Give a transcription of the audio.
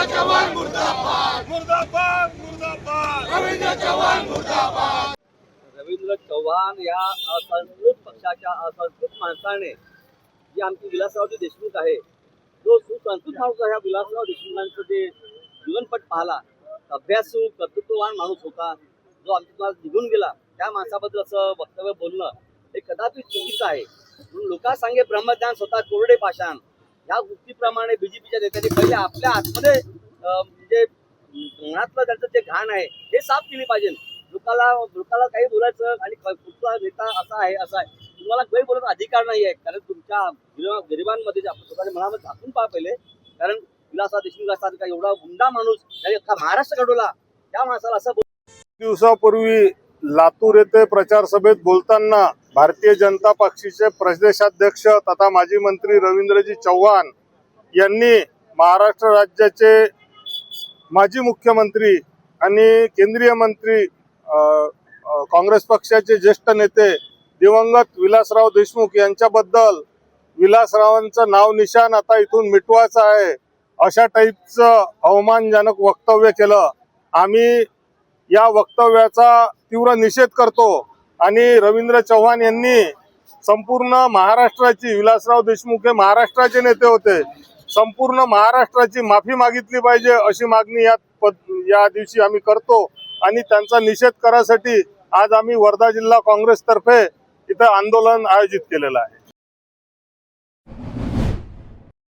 चव्हाण मुर्दाबाद मुर्दाबाद मुर्दाबाद रवींद्र चव्हाण मुर्दाबाद। रवींद्र चव्हाण या असंस्कृत पक्षाच्या असंस्कृत माणसाने जी आमची विलासरावजी देशमुख आहे, जो सुसंस्कृत माणूस आहे, विलासराव देशमुखांचं जे जीवनपट पाहला, अभ्यासू कर्तृत्ववान माणूस होता, जो आमच्या निघून गेला, त्या माणसाबद्दल असं वक्तव्य बोलणं हे कदाचित चुकीचं आहे। म्हणून लोका सांगे ब्रह्मज्ञान स्वतः कोरडे पाषाण या गोष्टीप्रमाणे बीजेपीच्या नेत्यांनी पहिले आपल्या आतमध्ये म्हणजे मनातलं त्यांचं जे घाण आहे हे साफ केली पाहिजे। लोकाला काही बोलायचं आणि कुठला नेता असा आहे असा आहे, तुम्हाला काही बोलायचा अधिकार नाही आहे, कारण तुमच्या गरिबांमध्ये स्वतःच्या मनामध्ये झाकून पहा पहिले। कारण विलासराव देशमुख असतात एवढा गुंडा माणूस त्याने अख्खा महाराष्ट्र घडवला, त्या माणसाला असं दिवसापूर्वी लातूर येथे प्रचार सभेत बोलताना भारतीय जनता पक्षाचे प्रदेशाध्यक्ष तथा माजी मंत्री रवींद्रजी चव्हाण यांनी महाराष्ट्र राज्याचे माजी मुख्यमंत्री आणि केंद्रीय मंत्री काँग्रेस पक्षाचे ज्येष्ठ नेते दिवंगत विलासराव देशमुख यांच्याबद्दल विलासरावांचं नाव निशाण आता इथून मिटवायचं आहे अशा टाईपचं अवमानजनक वक्तव्य केलं। आम्ही या वक्तव्याचा तीव्र निषेध करतो आणि रवींद्र चव्हाण यांनी संपूर्ण महाराष्ट्राची, विलासराव देशमुख हे महाराष्ट्राचे नेते होते, संपूर्ण महाराष्ट्राची माफी मागितली पाहिजे अशी मागणी या दिवशी आम्ही करतो आणि त्यांचा निषेध करायसाठी आज आम्ही वर्धा जिल्हा काँग्रेसतर्फे इथं आंदोलन आयोजित केलेलं आहे।